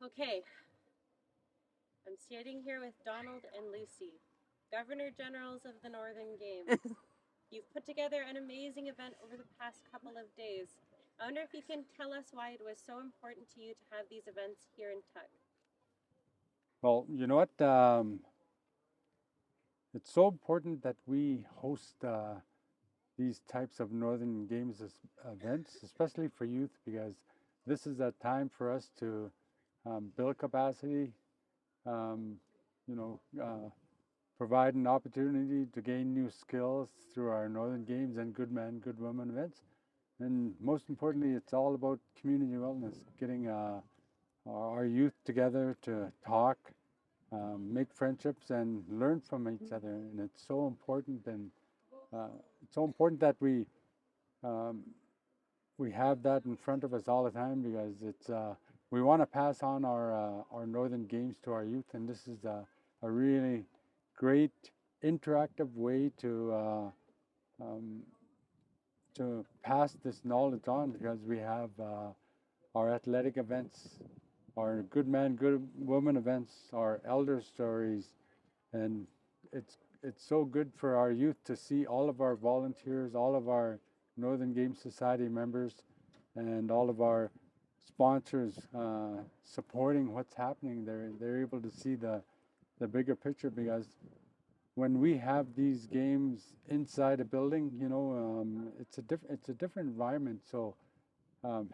Okay, I'm standing here with Donald and Lucy, Governor Generals of the Northern Games. You've put together an amazing event over the past couple of days. I wonder if you can tell us why it was so important to you to have these events here in Tuk. Well, you know what? It's so important that we host these types of Northern Games events, especially for youth, because this is a time for us to build capacity, um, you know, provide an opportunity to gain new skills through our Northern Games and Good Man, Good Woman events. And most importantly, it's all about community wellness, getting our youth together to talk, make friendships, and learn from each other. And it's so important, and it's so important that um, we have that in front of us all the time because it's we want to pass on our Northern Games to our youth, and this is a really great interactive way um, to pass this knowledge on because we have our athletic events, our good man, good woman events, our elder stories, and it's so good for our youth to see all of our volunteers, all of our Northern Game Society members, and all of our sponsors supporting what's happening. They're able to see the bigger picture because when we have these games inside a building, it's a different environment. So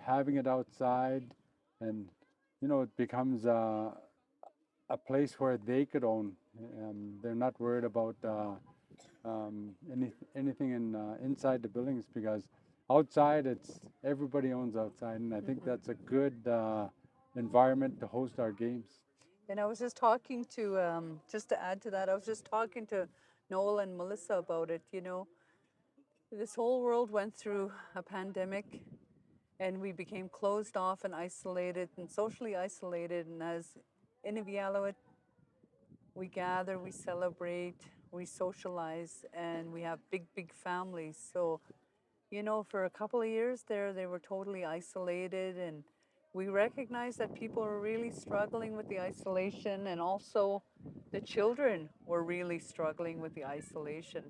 having it outside, and it becomes a place where they could own. They're not worried about anything inside the buildings because outside it's everybody owns outside, and I think that's a good environment to host our games. And I was just talking to, just to add to that, I was just talking to Noel and Melissa about it. This whole world went through a pandemic and we became closed off and isolated and socially isolated. And as Inuvialuit, we gather, we celebrate, we socialize, and we have big, big families. So, for a couple of years there, they were totally isolated. And we recognized that people were really struggling with the isolation, and also the children were really struggling with the isolation.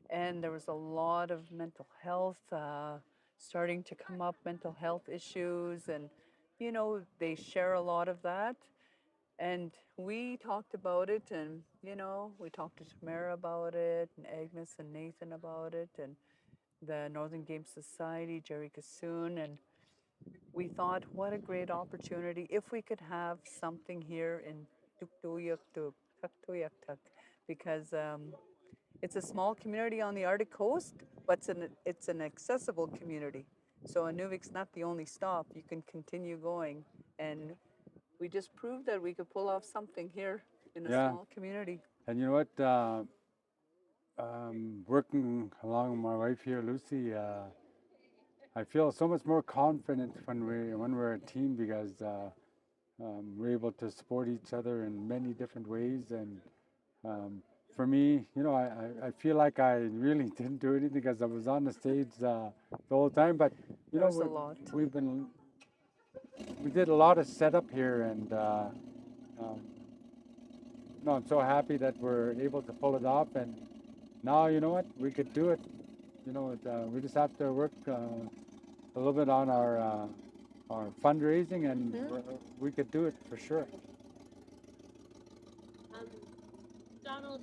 And there was a lot of mental health starting to come up, mental health issues, and they share a lot of that. And we talked about it, and we talked to Tamara about it, and Agnes and Nathan about it, and the Northern Game Society, Jerry Kassoon, and we thought, what a great opportunity if we could have something here in Tuktoyaktuk, Tuktoyaktuk, because it's a small community on the Arctic coast, but it's an accessible community. So Inuvik's not the only stop. You can continue going, and we just proved that we could pull off something here in a Yeah, small community. and you know what? Working along with my wife here, Lucy, I feel so much more confident when we're a team because we're able to support each other in many different ways. And for me, I feel like I really didn't do anything because I was on the stage the whole time. But There was a lot. we've been we did a lot of setup here, and um, no, I'm so happy that we're able to pull it off. And now, you know what, we could do it. We just have to work a little bit on our fundraising, and we could do it for sure. Um, Donald,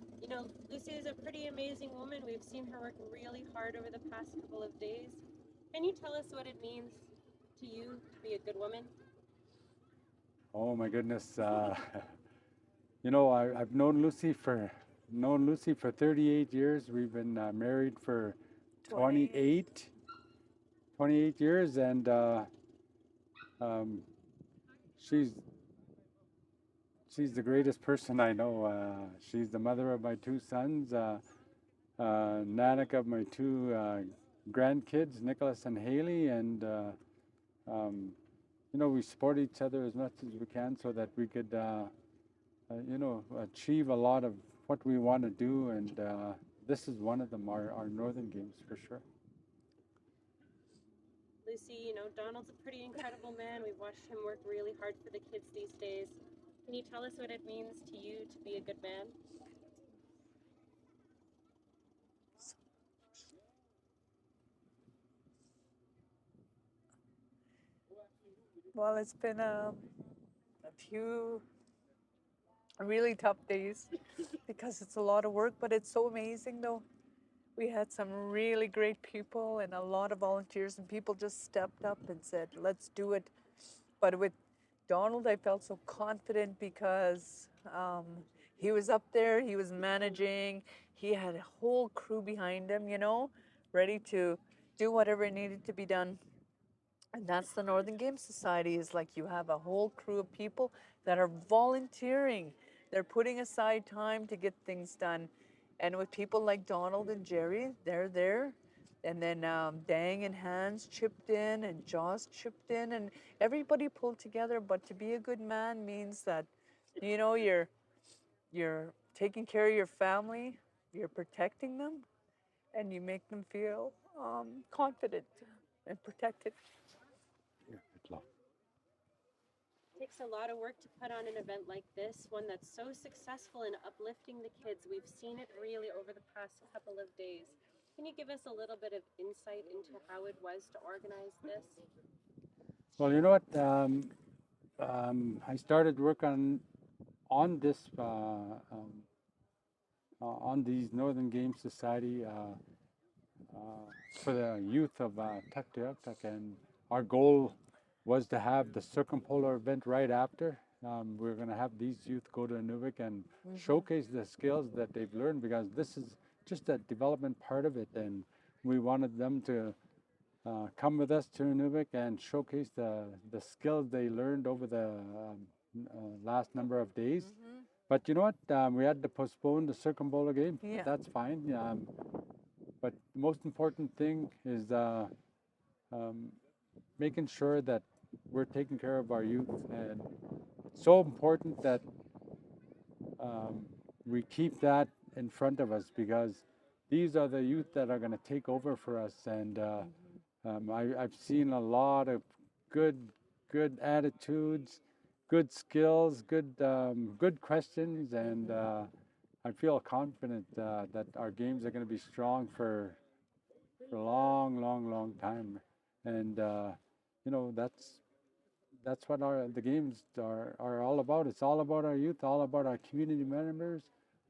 Lucy is a pretty amazing woman. We've seen her work really hard over the past couple of days. Can you tell us what it means to you to be a good woman? Oh my goodness. I've known Lucy for 38 years. We've been married for 28, 28 years, and um, she's she's the greatest person I know. She's the mother of my two sons, Nanak of my two grandkids, Nicholas and Haley, and um, we support each other as much as we can so that we could achieve a lot of what we want to do, and this is one of them, our Northern Games for sure. Lucy, Donald's a pretty incredible man. We've watched him work really hard for the kids these days. Can you tell us what it means to you to be a good man? Well, it's been a few really tough days because it's a lot of work, but it's so amazing though. We had some really great people and a lot of volunteers, and people just stepped up and said, let's do it. But with Donald, I felt so confident because he was up there, he was managing, he had a whole crew behind him, ready to do whatever needed to be done. And that's the Northern Game Society, is like you have a whole crew of people that are volunteering. They're putting aside time to get things done. And with people like Donald and Jerry, they're there. And then Dang and Hans chipped in, and Joss chipped in, and everybody pulled together. But to be a good man means that, you're taking care of your family, you're protecting them, and you make them feel confident and protected. Yeah, it's love. It takes a lot of work to put on an event like this, one that's so successful in uplifting the kids. We've seen it really over the past couple of days. Can you give us a little bit of insight into how it was to organize this? Well, you know what? I started work on this on these Northern Game Society for the youth of Tuktoyaktuk, and our goal was to have the circumpolar event right after. We're going to have these youth go to Inuvik and showcase the skills that they've learned, because this is just a development part of it, and we wanted them to come with us to Inuvik and showcase the skills they learned over the last number of days. But you know what? We had to postpone the circumpolar game. Yeah. That's fine. But the most important thing is making sure that we're taking care of our youth, and it's so important that we keep that in front of us, because these are the youth that are going to take over for us. And I've seen a lot of good attitudes, good skills, good questions, and I feel confident that our games are going to be strong for a long time. And that's what the games are all about. It's all about our youth, all about our community members,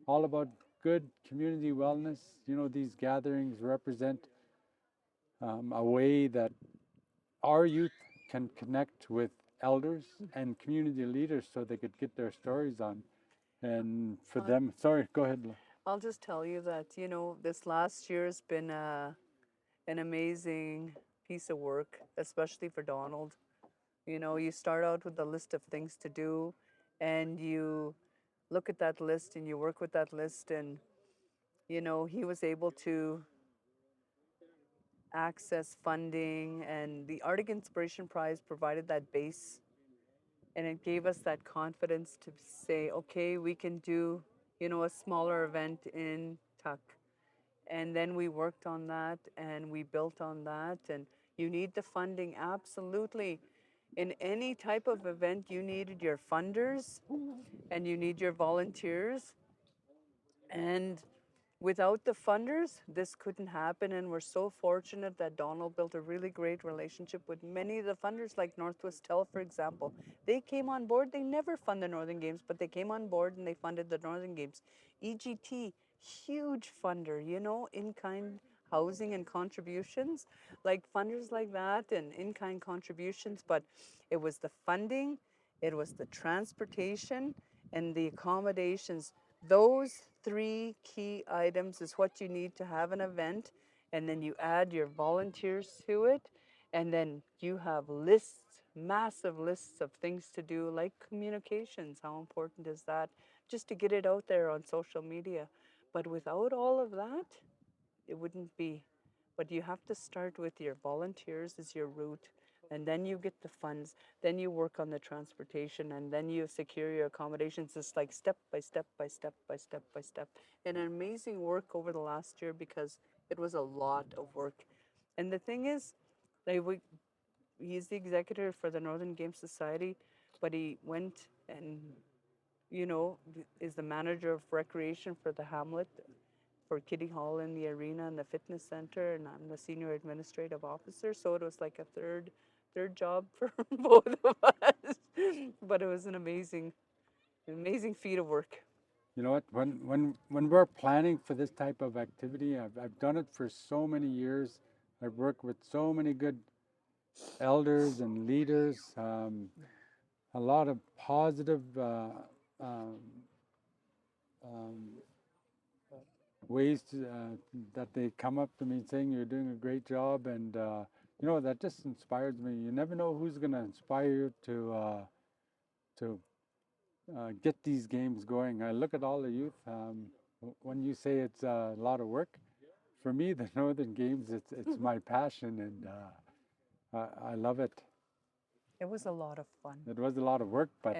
all about good community wellness. These gatherings represent a way that our youth can connect with elders and community leaders so they could get their stories on. And for them, sorry, go ahead. I'll just tell you that, this last year has been an amazing piece of work, especially for Donald. You start out with a list of things to do, and you look at that list and you work with that list, and, he was able to access funding, and the Arctic Inspiration Prize provided that base, and it gave us that confidence to say, okay, we can do, a smaller event in Tuk. And then we worked on that and we built on that. And you need the funding, absolutely. In any type of event, you needed your funders and you need your volunteers. And without the funders, this couldn't happen. And we're so fortunate that Donald built a really great relationship with many of the funders, like Northwest Tel, for example. They came on board. They never fund the Northern Games, but they came on board and they funded the Northern Games. EGT, huge funder, in-kind housing and contributions, like funders like that and in-kind contributions. But it was the funding, it was the transportation, and the accommodations. Those three key items is what you need to have an event, and then you add your volunteers to it, and then you have lists, massive lists of things to do, like communications. How important is that? Just to get it out there on social media. But without all of that, it wouldn't be. But you have to start with your volunteers as your route, and then you get the funds, then you work on the transportation, and then you secure your accommodations. It's like step by step by step by step by step. And an amazing work over the last year, because it was a lot of work. And the thing is, he's the executor for the Northern Game Society, but he went and is the manager of recreation for the Hamlet, for Kitty Hall in the arena and the fitness center, and I'm the senior administrative officer. So it was like a third job for both of us. But it was an amazing feat of work. You know what? When we're planning for this type of activity, I've done it for so many years. I've worked with so many good elders and leaders. A lot of positive um, um, ways that they come up to me saying you're doing a great job, and that just inspires me. You never know who's going to inspire you to get these games going. I look at all the youth. When you say it's a lot of work, for me, the Northern Games, it's my passion, and I love it. It was a lot of fun. It was a lot of work, but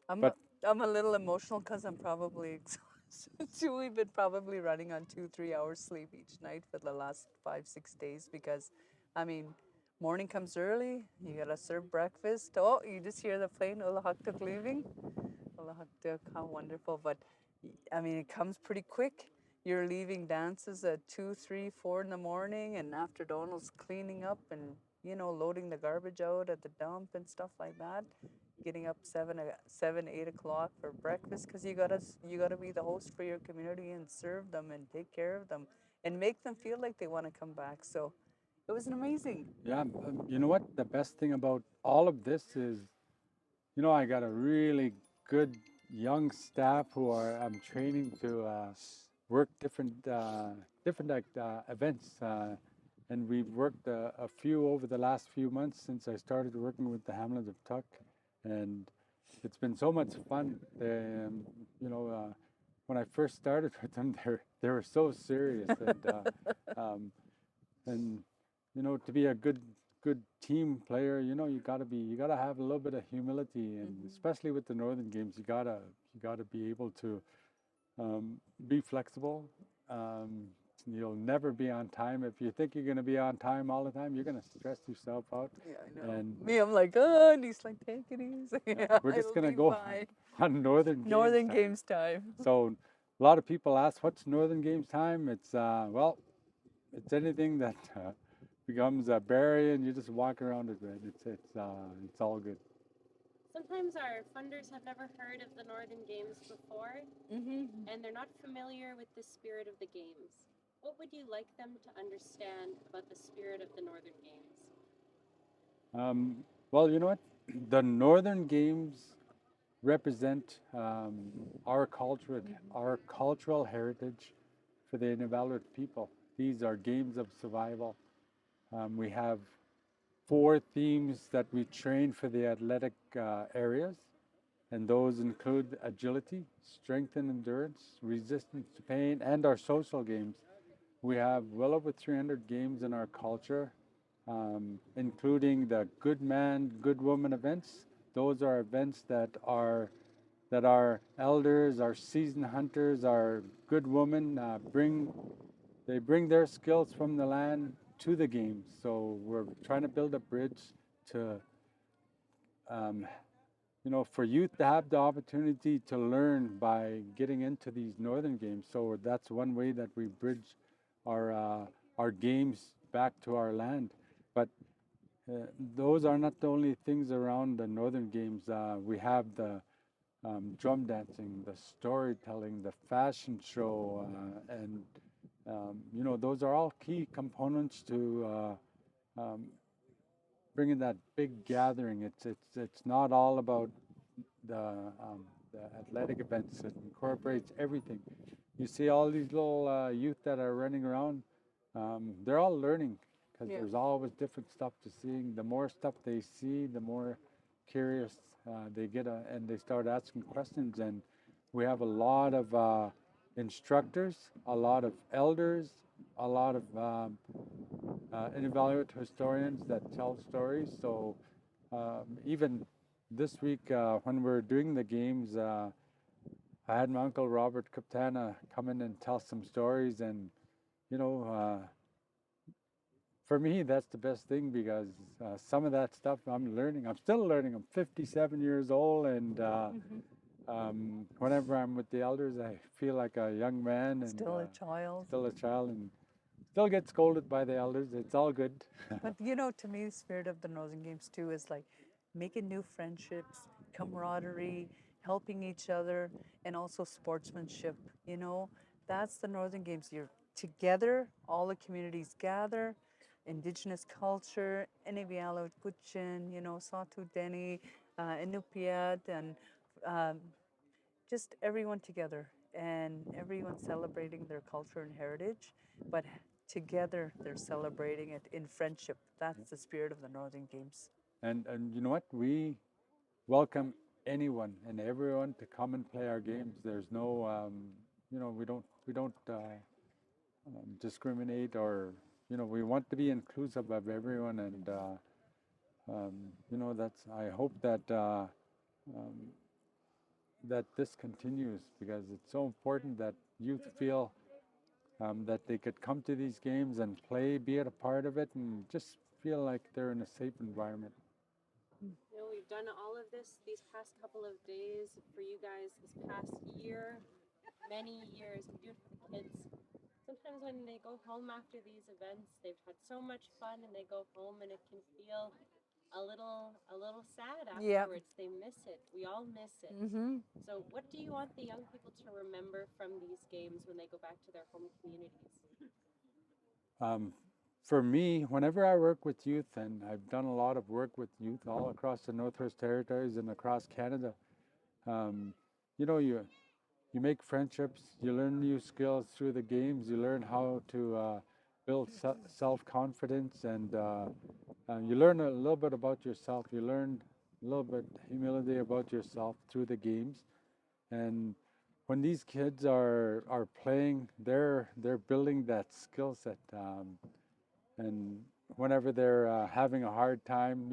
And I'm a little emotional because I'm probably exhausted. So we've been probably running on 2-3 hours sleep each night for the last 5-6 days because, I mean, morning comes early. You gotta serve breakfast. Oh, you just hear the plane Ulahaktuk leaving. Ulahaktuk, how wonderful! But I mean, it comes pretty quick. You're leaving dances at 2, 3, 4 in the morning, and after Donald's cleaning up and loading the garbage out at the dump and stuff like that. Getting up 8 o'clock for breakfast because you gotta be the host for your community and serve them and take care of them and make them feel like they want to come back. So it was an amazing. Yeah, you know what? The best thing about all of this is, I got a really good young staff who I'm training to work different events, and we've worked a few over the last few months since I started working with the Hamlet of Tuck, and it's been so much fun. When I first started with them, they were so serious, and to be a good team player, you gotta have a little bit of humility, and especially with the Northern Games, you gotta be able to be flexible. You'll never be on time. If you think you're gonna be on time all the time, you're gonna stress yourself out. Yeah, I know. And Me, I'm like, oh, and he's like, take it easy. Yeah, we're just it'll gonna be go fine. on Northern Games time. So a lot of people ask, what's Northern Games time? It's it's anything that becomes a berry and you just walk around it. It's all good. Sometimes our funders have never heard of the Northern Games before, and they're not familiar with the spirit of the games. What would you like them to understand about the spirit of the Northern Games? Well, you know what? The Northern Games represent our cultural heritage for the Inuvialuit people. These are games of survival. We have 4 themes that we train for the athletic areas, and those include agility, strength and endurance, resistance to pain, and our social games. We have well over 300 games in our culture, including the Good Man, Good Woman events. Those are events that our elders, our seasoned hunters, our good women bring their skills from the land to the games. So we're trying to build a bridge to, for youth to have the opportunity to learn by getting into these Northern Games. So that's one way that we bridge our games back to our land. But those are not the only things around the Northern Games. We have the drum dancing, the storytelling, the fashion show, and those are all key components to bringing that big gathering. It's not all about the athletic events. It incorporates everything. You see all these little youth that are running around. They're all learning because there's always different stuff to see. The more stuff they see, the more curious they get, and they start asking questions. And we have a lot of instructors, a lot of elders, a lot of Inuvialuit historians that tell stories. So even this week when we're doing the games, I had my uncle Robert Kaptana come in and tell some stories, and for me, that's the best thing because some of that stuff I'm learning. I'm still learning. I'm 57 years old, and whenever I'm with the elders, I feel like a young man and Still a child. still a child, and still get scolded by the elders. It's all good. But you know, to me, the spirit of the Northern Games too is like making new friendships, camaraderie, helping each other, and also sportsmanship. You know, that's the Northern Games. You're together, all the communities gather, indigenous culture, Inivialo Gutchin, you know, Satu Deni, Inupiat, and um, just everyone together and everyone celebrating their culture and heritage, but together they're celebrating it in friendship. That's the spirit of the Northern Games. And you know what? We welcome anyone and everyone to come and play our games. There's no, we don't discriminate, or we want to be inclusive of everyone, and that's. I hope that um, that this continues because it's so important that youth feel that they could come to these games and play, be a part of it, and just feel like they're in a safe environment. We've done all of this these past couple of days for you guys this past year, many years. We do it for the kids. Sometimes when they go home after these events, they've had so much fun and they go home and it can feel a little sad Yep. afterwards. They miss it. We all miss it. Mm-hmm. So what do you want the young people to remember from these games when they go back to their home communities? For me, whenever I work with youth, and I've done a lot of work with youth all across the Northwest Territories and across Canada, you make friendships, you learn new skills through the games, you learn how to build self-confidence, and you learn a little bit about yourself. You learn a little bit humility about yourself through the games, and when these kids are playing, they're building that skill set. And whenever they're having a hard time,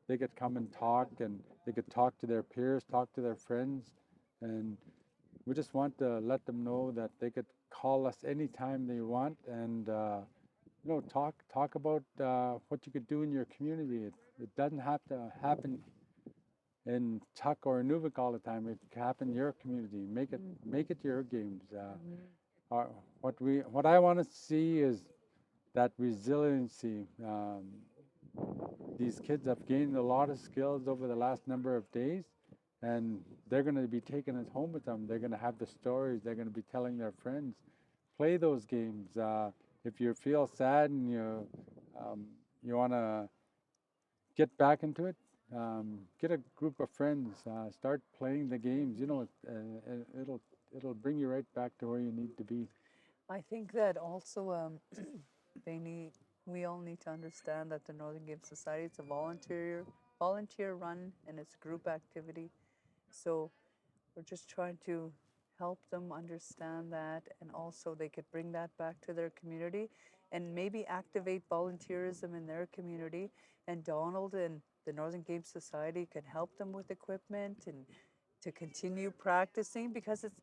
they could come and talk, and they could talk to their peers, talk to their friends, and we just want to let them know that they could call us anytime they want, and talk about what you could do in your community. It doesn't have to happen in Tuk or Nuvik all the time. It can happen in your community. Make it your games. What I want to see is that resiliency. These kids have gained a lot of skills over the last number of days, and they're going to be taking it home with them. They're going to have the stories. They're going to be telling their friends. Play those games. If you feel sad and you want to get back into it, get a group of friends. Start playing the games. It'll bring you right back to where you need to be. I think that also we all need to understand that the Northern Game Society, it's a volunteer run, and it's a group activity. So we're just trying to help them understand that, and also they could bring that back to their community and maybe activate volunteerism in their community. And Donald and the Northern Game Society can help them with equipment and to continue practicing, because it's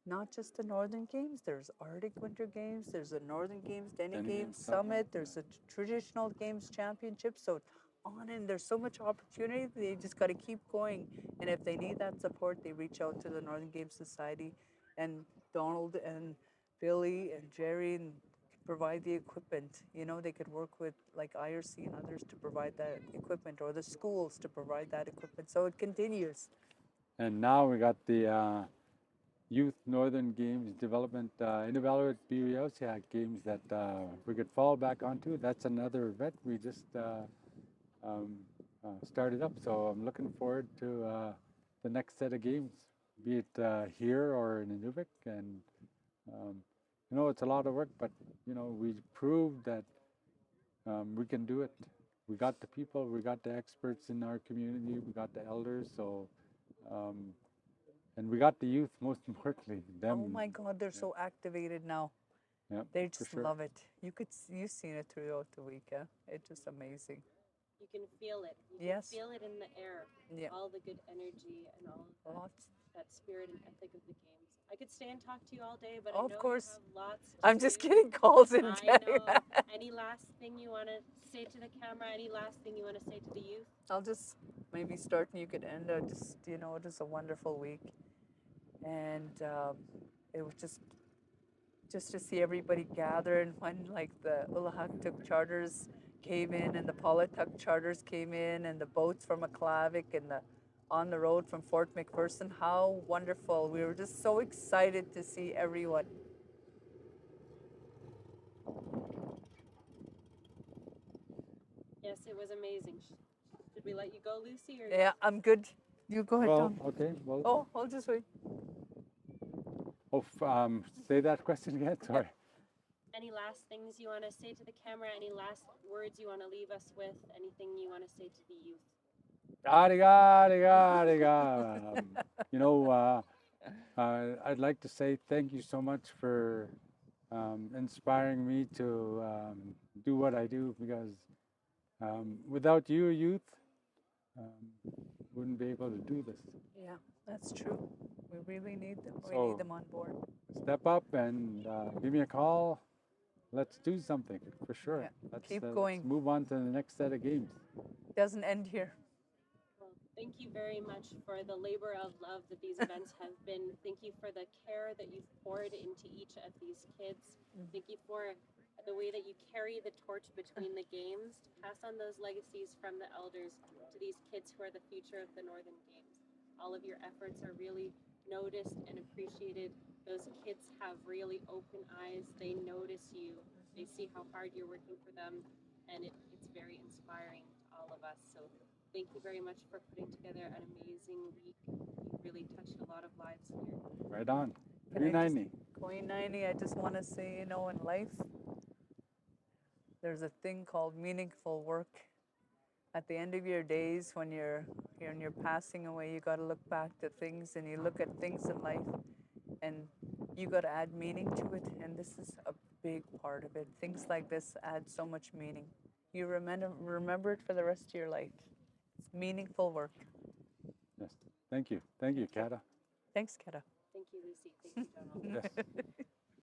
not just the Northern Games. There's Arctic Winter Games, there's the Northern Games, Denny Games Summit, there's a Traditional Games Championship. So on, and there's so much opportunity. They just got to keep going. And if they need that support, they reach out to the Northern Games Society, and Donald and Billy and Jerry and provide the equipment. They could work with like IRC and others to provide that equipment, or the schools to provide that equipment. So it continues. And now we got the Youth Northern Games Development Inuvialuit Biusiak Games that we could fall back onto. That's another event we just started up. So I'm looking forward to the next set of games, be it here or in Inuvik. And it's a lot of work, but we proved that we can do it. We got the people, we got the experts in our community, we got the elders. So. And we got the youth, most importantly. Them. Oh my God, they're so activated now. Yeah, they just sure. love it. You've seen it throughout the week. Yeah? It's just amazing. You can feel it. You Yes. can feel it in the air. Yeah. All the good energy and all of that. Lots. that spirit and ethic of the games. I could stay and talk to you all day, but Of I know course. you have lots to I'm just do. getting calls in. I know. Any last thing you want to say to the camera? Any last thing you want to say to the youth? I'll just maybe start and you could end. Just it was a wonderful week, and it was just to see everybody gather, and when like the Ulahaktuk charters came in and the Palatuk charters came in and the boats from Aklavik and the on the road from Fort McPherson, how wonderful. We were just so excited to see everyone. Yes, it was amazing. Should we let you go, Lucy? Or Yeah, I'm good. You go ahead, Well, Tom. okay. Well, Oh, I'll just wait. say that question again. Sorry. any last things you want to say to the camera? Any last words you want to leave us with? Anything you want to say to the youth? Ariga, ariga, ariga. I'd like to say thank you so much for inspiring me to do what I do, because without you, youth, wouldn't be able to do this. Yeah, that's true. We really need them. We So- need them on board. Step up and give me a call. Let's do something for sure. Yeah, Let's, keep let's going. move on to the next set of games. Doesn't end here. Well, thank you very much for the labor of love that these events have been. Thank you for the care that you've poured into each of these kids. Thank you for the way that you carry the torch between the games to pass on those legacies from the elders to these kids who are the future of the Northern Games. All of your efforts are really noticed and appreciated. Those kids have really open eyes. They notice you. They see how hard you're working for them, and it's very inspiring to all of us. So thank you very much for putting together an amazing week. You really touched a lot of lives here. Right on. Can I just- 390. Going 90, I just want to say, in life, there's a thing called meaningful work. At the end of your days, when you're passing away, you got to look back to things, and you look at things in life, and you got to add meaning to it. And this is a big part of it. Things like this add so much meaning. You remember it for the rest of your life. It's meaningful work. Yes. Thank you. Thank you, Kata. Thanks, Kata. Thank you, Lucy. Thank you, Donald. Yes.